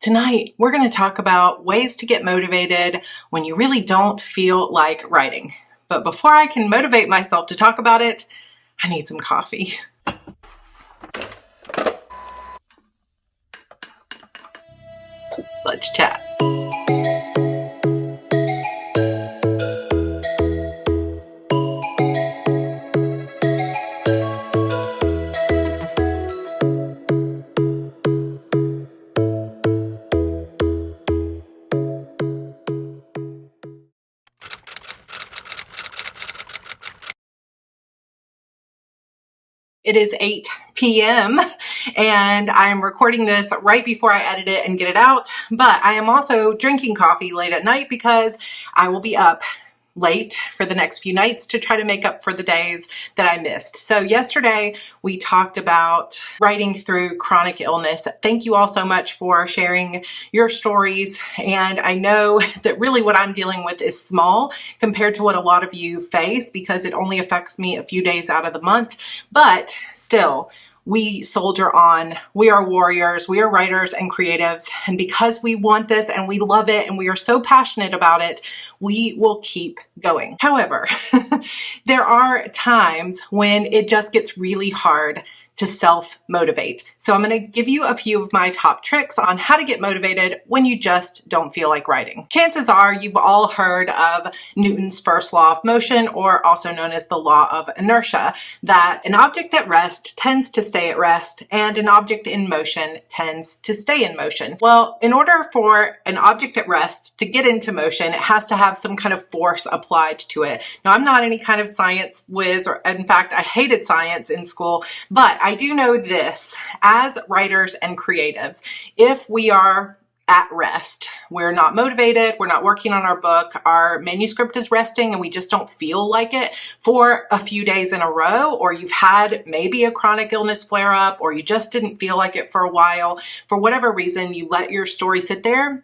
Tonight, we're going to talk about ways to get motivated when you really don't feel like writing. But before I can motivate myself to talk about it, I need some coffee. Let's chat. It is 8 p.m. and I'm recording this right before I edit it and get it out, but I am also drinking coffee late at night because I will be up late for the next few nights to try to make up for the days that I missed. So yesterday we talked about writing through chronic illness. Thank you all so much for sharing your stories. And I know that really what I'm dealing with is small compared to what a lot of you face because it only affects me a few days out of the month, but still, we soldier on. We are warriors. We are writers and creatives. And because we want this and we love it and we are so passionate about it, we will keep going. However, there are times when it just gets really hard to self-motivate. So I'm going to give you a few of my top tricks on how to get motivated when you just don't feel like writing. Chances are you've all heard of Newton's first law of motion, or also known as the law of inertia, that an object at rest tends to stay at rest and an object in motion tends to stay in motion. Well, in order for an object at rest to get into motion, it has to have some kind of force applied to it. Now, I'm not any kind of science whiz, or in fact, I hated science in school, but I do know this, as writers and creatives, if we are at rest, we're not motivated, we're not working on our book, our manuscript is resting and we just don't feel like it for a few days in a row, or you've had maybe a chronic illness flare up, or you just didn't feel like it for a while, for whatever reason, you let your story sit there,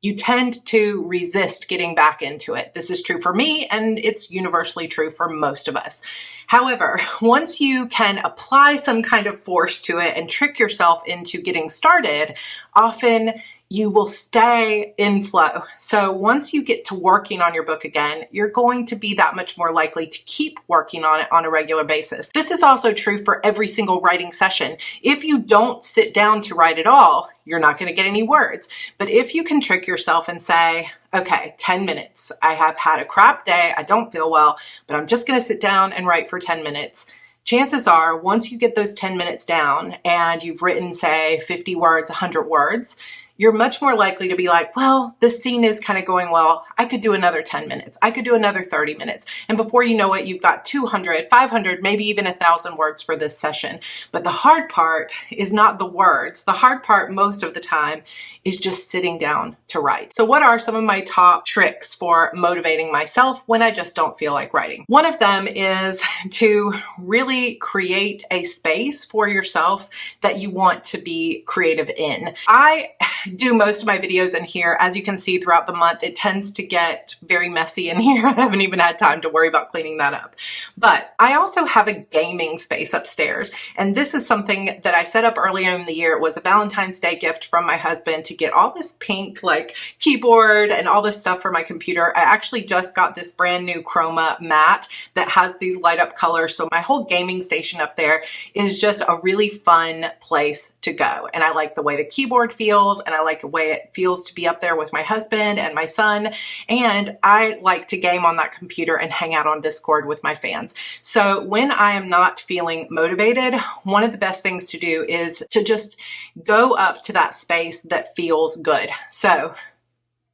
you tend to resist getting back into it. This is true for me, and it's universally true for most of us. However, once you can apply some kind of force to it and trick yourself into getting started, often you will stay in flow. So once you get to working on your book again, you're going to be that much more likely to keep working on it on a regular basis. This is also true for every single writing session. If you don't sit down to write at all, you're not going to get any words. But if you can trick yourself and say, okay, 10 minutes, I have had a crap day, I don't feel well, but I'm just going to sit down and write for 10 minutes. Chances are, once you get those 10 minutes down and you've written, say, 50 words, 100 words, you're much more likely to be like, well, this scene is kind of going well. I could do another 10 minutes. I could do another 30 minutes. And before you know it, you've got 200, 500, maybe even 1,000 words for this session. But the hard part is not the words. The hard part most of the time is just sitting down to write. So what are some of my top tricks for motivating myself when I just don't feel like writing? One of them is to really create a space for yourself that you want to be creative in. I do most of my videos in here. As you can see throughout the month, it tends to get very messy in here. I haven't even had time to worry about cleaning that up. But I also have a gaming space upstairs. And this is something that I set up earlier in the year. It was a Valentine's Day gift from my husband to get all this pink like keyboard and all this stuff for my computer. I actually just got this brand new chroma mat that has these light up colors. So my whole gaming station up there is just a really fun place to go. And I like the way the keyboard feels, and I like the way it feels to be up there with my husband and my son. And I like to game on that computer and hang out on Discord with my fans. So when I am not feeling motivated, one of the best things to do is to just go up to that space that feels good. So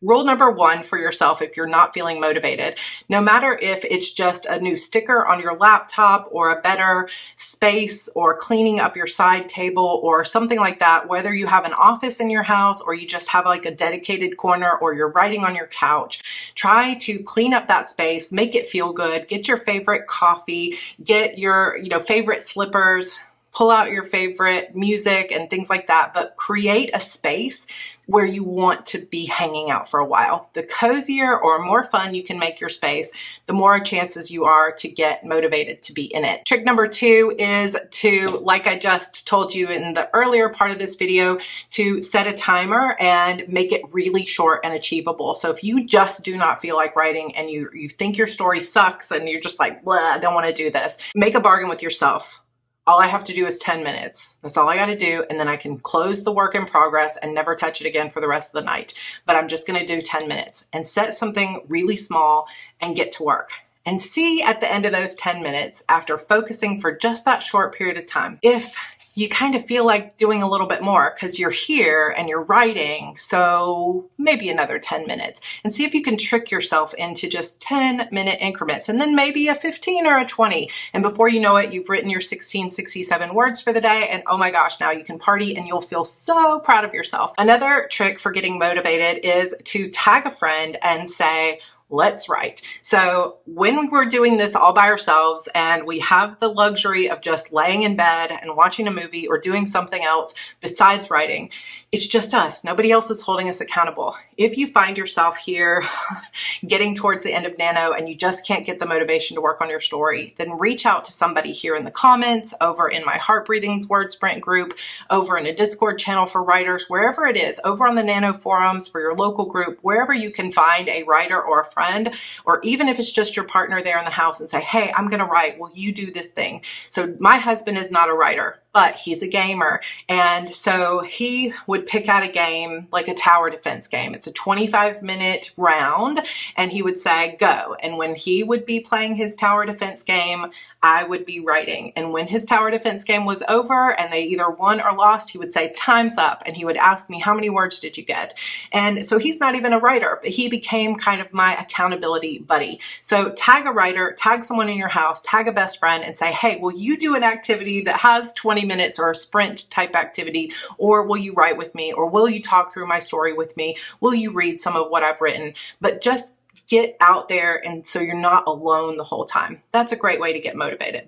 rule number one for yourself, if you're not feeling motivated, no matter if it's just a new sticker on your laptop or a better space or cleaning up your side table or something like that, whether you have an office in your house or you just have like a dedicated corner or you're writing on your couch, try to clean up that space, make it feel good, get your favorite coffee, get your, favorite slippers, pull out your favorite music and things like that, but create a space where you want to be hanging out for a while. The cozier or more fun you can make your space, the more chances you are to get motivated to be in it. Trick number 2 is to, like I just told you in the earlier part of this video, to set a timer and make it really short and achievable. So if you just do not feel like writing and you think your story sucks and you're just like, blah, I don't want to do this, make a bargain with yourself. All I have to do is 10 minutes. That's all I got to do. And then I can close the work in progress and never touch it again for the rest of the night. But I'm just going to do 10 minutes and set something really small and get to work. And see at the end of those 10 minutes, after focusing for just that short period of time, if you kind of feel like doing a little bit more because you're here and you're writing. So maybe another 10 minutes, and see if you can trick yourself into just 10-minute increments, and then maybe a 15 or a 20. And before you know it, you've written your 1667 words for the day. And oh my gosh, now you can party and you'll feel so proud of yourself. Another trick for getting motivated is to tag a friend and say, let's write. So when we're doing this all by ourselves and we have the luxury of just laying in bed and watching a movie or doing something else besides writing, it's just us. Nobody else is holding us accountable. If you find yourself here getting towards the end of Nano and you just can't get the motivation to work on your story, then reach out to somebody here in the comments, over in my Heart Breathings Word Sprint group, over in a Discord channel for writers, wherever it is, over on the Nano forums for your local group, wherever you can find a writer or a friend, or even if it's just your partner there in the house, and say, hey, I'm going to write. Will you do this thing? So my husband is not a writer, but he's a gamer. And so he would pick out a game like a tower defense game. It's a 25-minute round, and he would say, go. And when he would be playing his tower defense game, I would be writing. And when his tower defense game was over and they either won or lost, he would say, time's up. And he would ask me, how many words did you get? And so he's not even a writer, but he became kind of my accountability buddy. So tag a writer, tag someone in your house, tag a best friend, and say, hey, will you do an activity that has 20 minutes or a sprint type activity? Or will you write with me? Or will you talk through my story with me? Will you read some of what I've written? But just get out there, and so you're not alone the whole time. That's a great way to get motivated.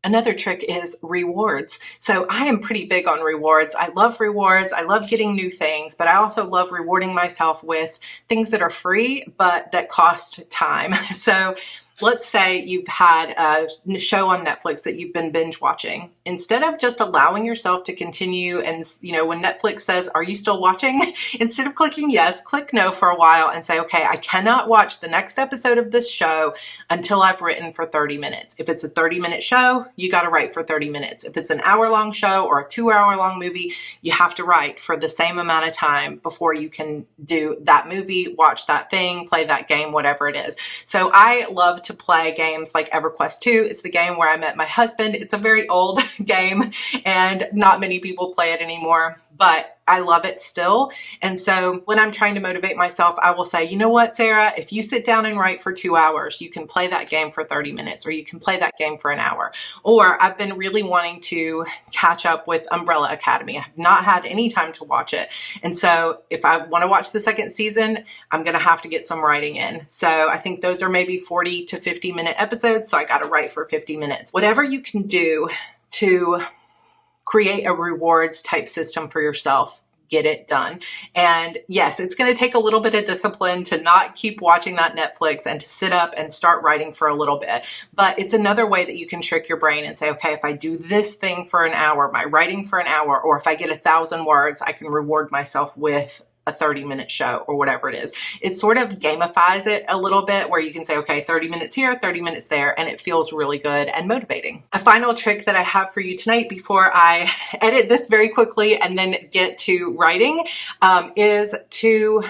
Another trick is rewards. So I am pretty big on rewards. I love rewards. I love getting new things, but I also love rewarding myself with things that are free, but that cost time. So let's say you've had a show on Netflix that you've been binge watching. Instead of just allowing yourself to continue and, when Netflix says, are you still watching? Instead of clicking yes, click no for a while and say, okay, I cannot watch the next episode of this show until I've written for 30 minutes. If it's a 30-minute show, you got to write for 30 minutes. If it's an hour-long show or a 2-hour-long movie, you have to write for the same amount of time before you can do that movie, watch that thing, play that game, whatever it is. So I love to play games like EverQuest 2. It's the game where I met my husband. It's a very old game and not many people play it anymore, but I love it still. And so when I'm trying to motivate myself, I will say, you know what, Sarah, if you sit down and write for 2 hours, you can play that game for 30 minutes, or you can play that game for an hour. Or I've been really wanting to catch up with Umbrella Academy. I have not had any time to watch it. And so if I want to watch the second season, I'm going to have to get some writing in. So I think those are maybe 40 to 50-minute episodes. So I got to write for 50 minutes. Whatever you can do to create a rewards type system for yourself, get it done. And yes, it's going to take a little bit of discipline to not keep watching that Netflix and to sit up and start writing for a little bit. But it's another way that you can trick your brain and say, okay, if I do this thing for an hour, my writing for an hour, or if I get 1,000 words, I can reward myself with a 30-minute show or whatever it is. It sort of gamifies it a little bit where you can say, okay, 30 minutes here, 30 minutes there, and it feels really good and motivating. A final trick that I have for you tonight before I edit this very quickly and then get to writing is to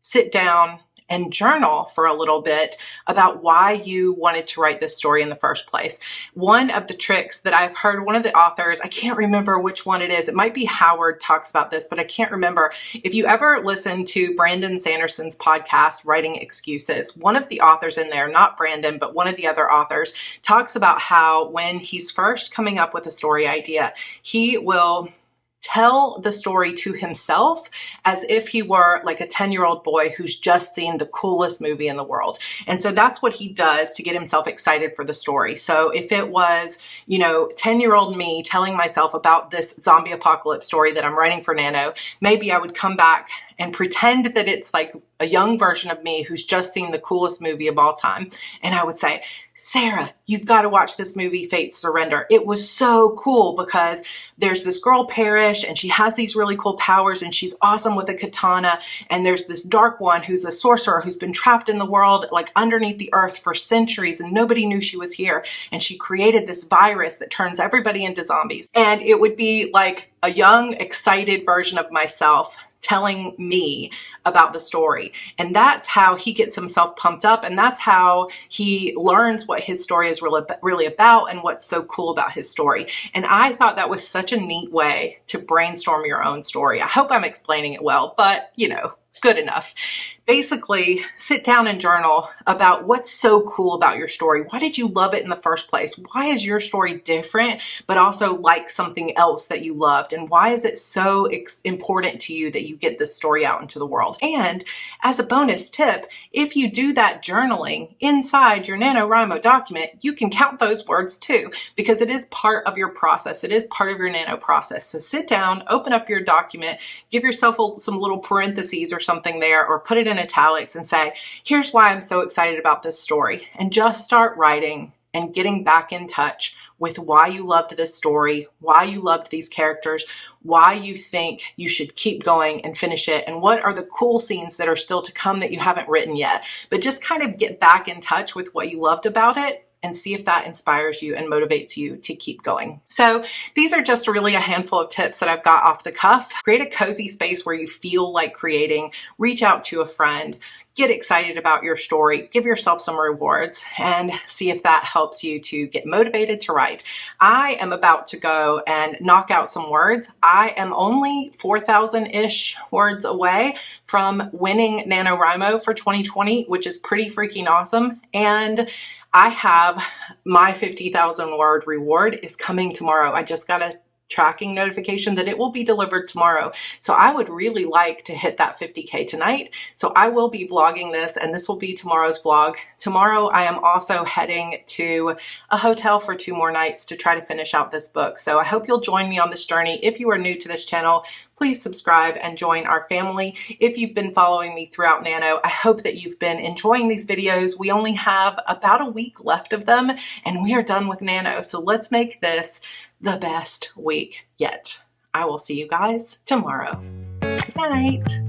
sit down and journal for a little bit about why you wanted to write this story in the first place. One of the tricks that I've heard one of the authors, I can't remember which one it is, it might be Howard talks about this, but I can't remember. If you ever listen to Brandon Sanderson's podcast, Writing Excuses, one of the authors in there, not Brandon, but one of the other authors, talks about how when he's first coming up with a story idea, he will tell the story to himself as if he were like a 10-year-old boy who's just seen the coolest movie in the world. And so that's what he does to get himself excited for the story. So if it was, 10-year-old me telling myself about this zombie apocalypse story that I'm writing for Nano, maybe I would come back and pretend that it's like a young version of me who's just seen the coolest movie of all time. And I would say, Sarah, you've got to watch this movie, Fate's Surrender. It was so cool because there's this girl, Parrish, and she has these really cool powers, and she's awesome with a katana. And there's this dark one who's a sorcerer who's been trapped in the world, like underneath the earth for centuries, and nobody knew she was here. And she created this virus that turns everybody into zombies. And it would be like a young, excited version of myself telling me about the story. And that's how he gets himself pumped up, and that's how he learns what his story is really about and what's so cool about his story. And I thought that was such a neat way to brainstorm your own story. I hope I'm explaining it well, but good enough. Basically, sit down and journal about what's so cool about your story. Why did you love it in the first place? Why is your story different, but also like something else that you loved? And why is it so important to you that you get this story out into the world? And as a bonus tip, if you do that journaling inside your NaNoWriMo document, you can count those words too, because it is part of your process. It is part of your Nano process. So sit down, open up your document, give yourself some little parentheses or something there, or put it in italics and say, here's why I'm so excited about this story. And just start writing and getting back in touch with why you loved this story, why you loved these characters, why you think you should keep going and finish it, and what are the cool scenes that are still to come that you haven't written yet. But just kind of get back in touch with what you loved about it and see if that inspires you and motivates you to keep going. So these are just really a handful of tips that I've got off the cuff. Create a cozy space where you feel like creating, reach out to a friend, get excited about your story, give yourself some rewards, and see if that helps you to get motivated to write. I am about to go and knock out some words. I am only 4,000-ish words away from winning NaNoWriMo for 2020, which is pretty freaking awesome. And I have my 50,000 word reward is coming tomorrow. I just got a tracking notification that it will be delivered tomorrow. So I would really like to hit that 50K tonight. So I will be vlogging this, and this will be tomorrow's vlog. Tomorrow I am also heading to a hotel for 2 more nights to try to finish out this book. So I hope you'll join me on this journey. If you are new to this channel, please subscribe and join our family. If you've been following me throughout Nano, I hope that you've been enjoying these videos. We only have about a week left of them, and we are done with Nano. So let's make this the best week yet. I will see you guys tomorrow. Good night.